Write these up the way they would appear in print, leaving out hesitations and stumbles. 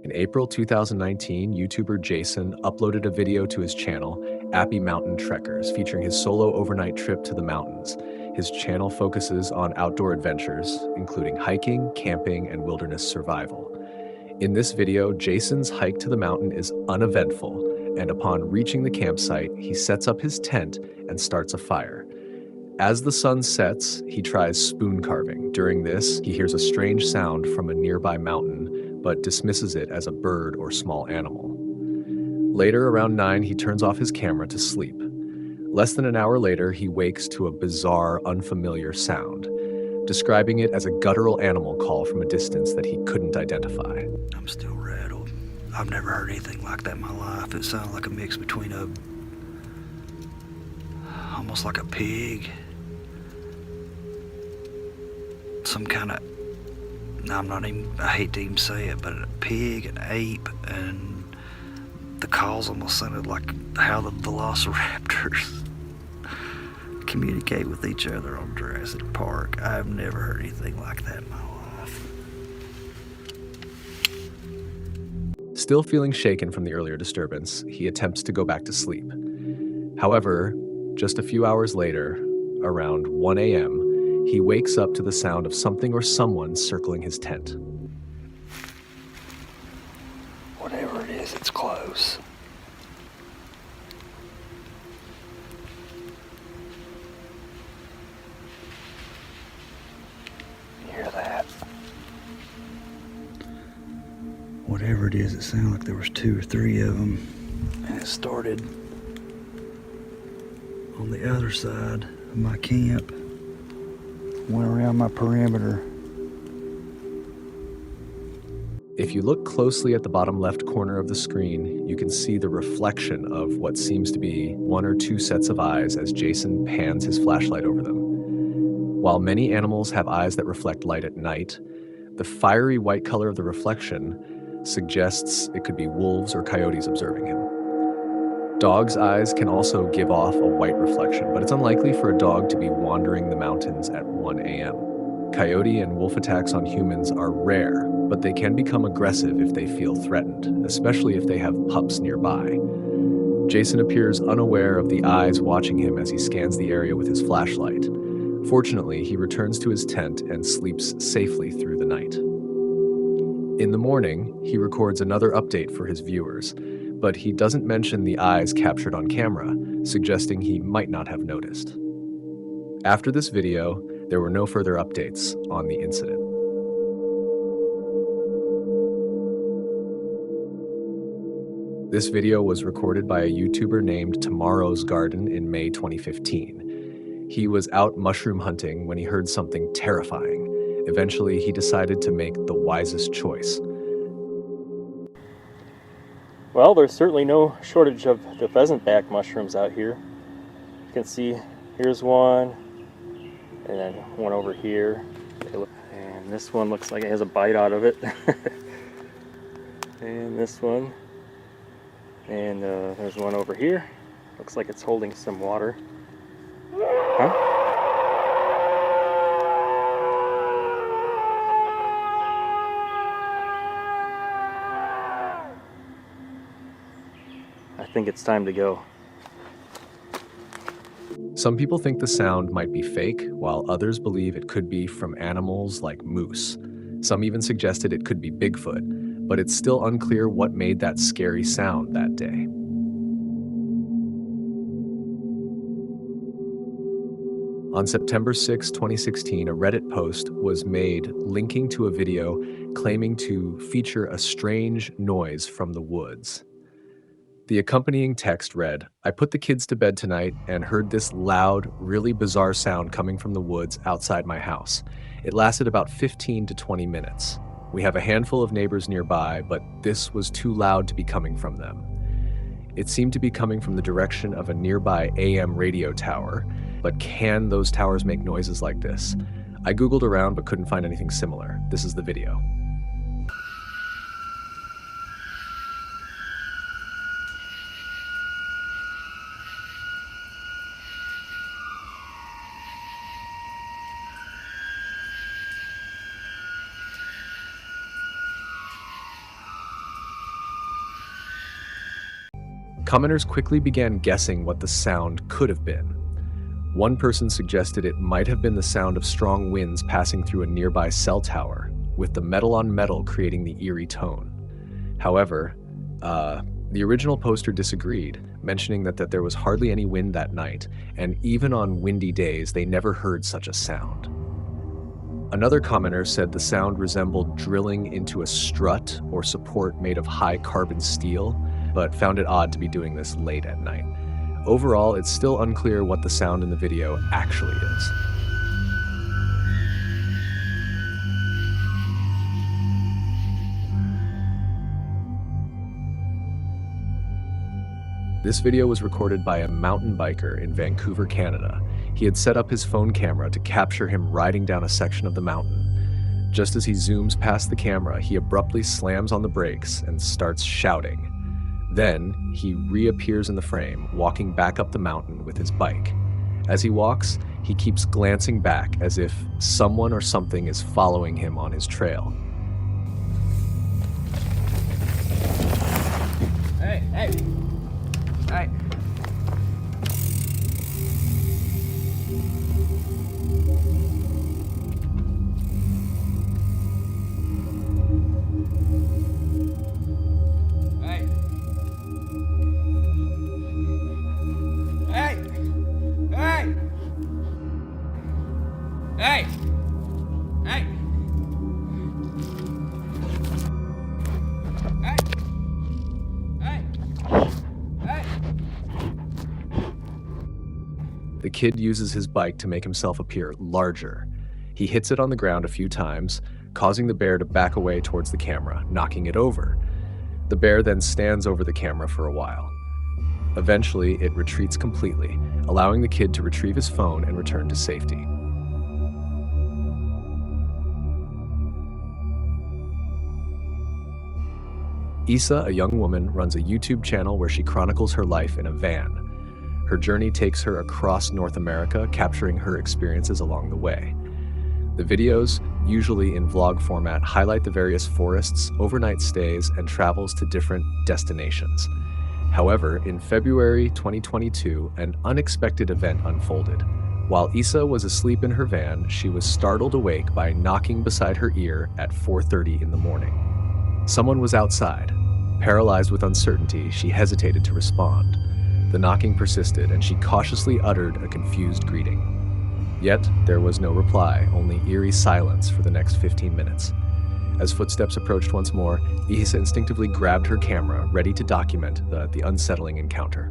In April 2019, YouTuber Jason uploaded a video to his channel, Appy Mountain Trekkers, featuring his solo overnight trip to the mountains. His channel focuses on outdoor adventures, including hiking, camping, and wilderness survival. In this video, Jason's hike to the mountain is uneventful, and upon reaching the campsite, he sets up his tent and starts a fire. As the sun sets, he tries spoon carving. During this, he hears a strange sound from a nearby mountain, but dismisses it as a bird or small animal. Later, around 9, he turns off his camera to sleep. Less than an hour later, he wakes to a bizarre, unfamiliar sound, describing it as a guttural animal call from a distance that he couldn't identify. I'm still rattled. I've never heard anything like that in my life. It sounded like a mix between almost like a pig, some kind of, I hate to even say it, but a pig, an ape, and the calls almost sounded like how the velociraptors communicate with each other on Jurassic Park. I've never heard anything like that in my life. Still feeling shaken from the earlier disturbance, he attempts to go back to sleep. However, just a few hours later, around 1 a.m., he wakes up to the sound of something or someone circling his tent. Whatever it is, it's close. You hear that? Whatever it is, it sounded like there was 2 or 3 of them, and it started on the other side of my camp, went around my perimeter. If you look closely at the bottom left corner of the screen, you can see the reflection of what seems to be 1 or 2 sets of eyes as Jason pans his flashlight over them. While many animals have eyes that reflect light at night, the fiery white color of the reflection suggests it could be wolves or coyotes observing him. Dogs' eyes can also give off a white reflection, but it's unlikely for a dog to be wandering the mountains at 1 a.m. Coyote and wolf attacks on humans are rare, but they can become aggressive if they feel threatened, especially if they have pups nearby. Jason appears unaware of the eyes watching him as he scans the area with his flashlight. Fortunately, he returns to his tent and sleeps safely through the night. In the morning, he records another update for his viewers, but he doesn't mention the eyes captured on camera, suggesting he might not have noticed. After this video, there were no further updates on the incident. This video was recorded by a YouTuber named Tomorrow's Garden in May 2015. He was out mushroom hunting when he heard something terrifying. Eventually, he decided to make the wisest choice. Well, there's certainly no shortage of the pheasant-back mushrooms out here. You can see, here's one, and then one over here. And this one looks like it has a bite out of it. And this one. And there's one over here. Looks like it's holding some water. Huh? I think it's time to go. Some people think the sound might be fake, while others believe it could be from animals like moose. Some even suggested it could be Bigfoot, but it's still unclear what made that scary sound that day. On September 6, 2016, a Reddit post was made linking to a video claiming to feature a strange noise from the woods. The accompanying text read, "I put the kids to bed tonight and heard this loud, really bizarre sound coming from the woods outside my house. It lasted about 15 to 20 minutes. We have a handful of neighbors nearby, but this was too loud to be coming from them. It seemed to be coming from the direction of a nearby AM radio tower, but can those towers make noises like this? I Googled around but couldn't find anything similar. This is the video." Commenters quickly began guessing what the sound could have been. One person suggested it might have been the sound of strong winds passing through a nearby cell tower, with the metal on metal creating the eerie tone. However, the original poster disagreed, mentioning that there was hardly any wind that night, and even on windy days, they never heard such a sound. Another commenter said the sound resembled drilling into a strut or support made of high carbon steel, but found it odd to be doing this late at night. Overall, it's still unclear what the sound in the video actually is. This video was recorded by a mountain biker in Vancouver, Canada. He had set up his phone camera to capture him riding down a section of the mountain. Just as he zooms past the camera, he abruptly slams on the brakes and starts shouting. Then, he reappears in the frame, walking back up the mountain with his bike. As he walks, he keeps glancing back as if someone or something is following him on his trail. Hey, hey! Hey! Hey! Hey! Hey! Hey! Hey! The kid uses his bike to make himself appear larger. He hits it on the ground a few times, causing the bear to back away towards the camera, knocking it over. The bear then stands over the camera for a while. Eventually, it retreats completely, allowing the kid to retrieve his phone and return to safety. Isa, a young woman, runs a YouTube channel where she chronicles her life in a van. Her journey takes her across North America, capturing her experiences along the way. The videos, usually in vlog format, highlight the various forests, overnight stays, and travels to different destinations. However, in February 2022, an unexpected event unfolded. While Isa was asleep in her van, she was startled awake by knocking beside her ear at 4:30 in the morning. Someone was outside. Paralyzed with uncertainty, she hesitated to respond. The knocking persisted, and she cautiously uttered a confused greeting. Yet, there was no reply, only eerie silence for the next 15 minutes. As footsteps approached once more, Isa instinctively grabbed her camera, ready to document the unsettling encounter.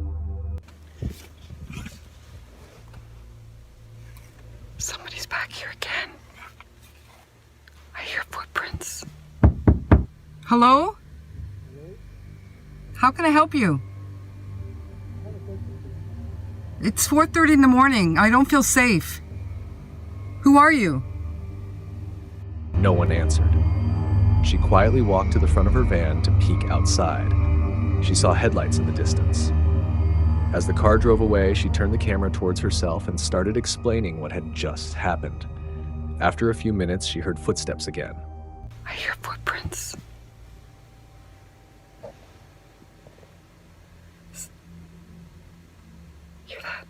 Somebody's back here again. I hear footprints. Hello? How can I help you? It's 4:30 in the morning. I don't feel safe. Who are you? No one answered. She quietly walked to the front of her van to peek outside. She saw headlights in the distance. As the car drove away, she turned the camera towards herself and started explaining what had just happened. After a few minutes, she heard footsteps again. I hear footprints. Hear that?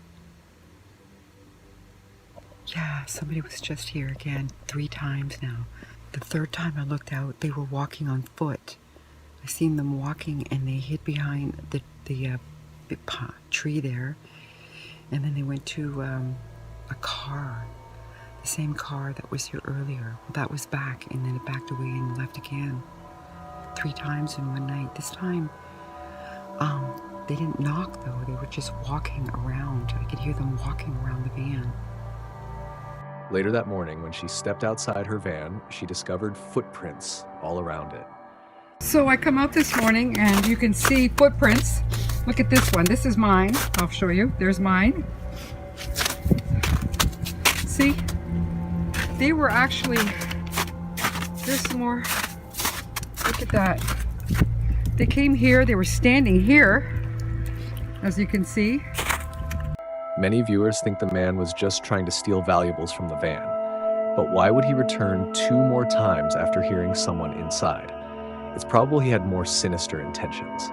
Yeah, somebody was just here again 3 times now. The 3rd time I looked out, they were walking on foot. I seen them walking and they hid behind the big tree there. And then they went to a car, the same car that was here earlier. Well, that was back, and then it backed away and left again. 3 times in one night. This time, they didn't knock though. They were just walking around. I could hear them walking around the van. Later that morning, when she stepped outside her van, she discovered footprints all around it. So I come out this morning and you can see footprints. Look at this one. This is mine. I'll show you. There's mine. See? They were actually... There's some more. Look at that. They came here. They were standing here, as you can see. Many viewers think the man was just trying to steal valuables from the van. But why would he return 2 more times after hearing someone inside? It's probable he had more sinister intentions.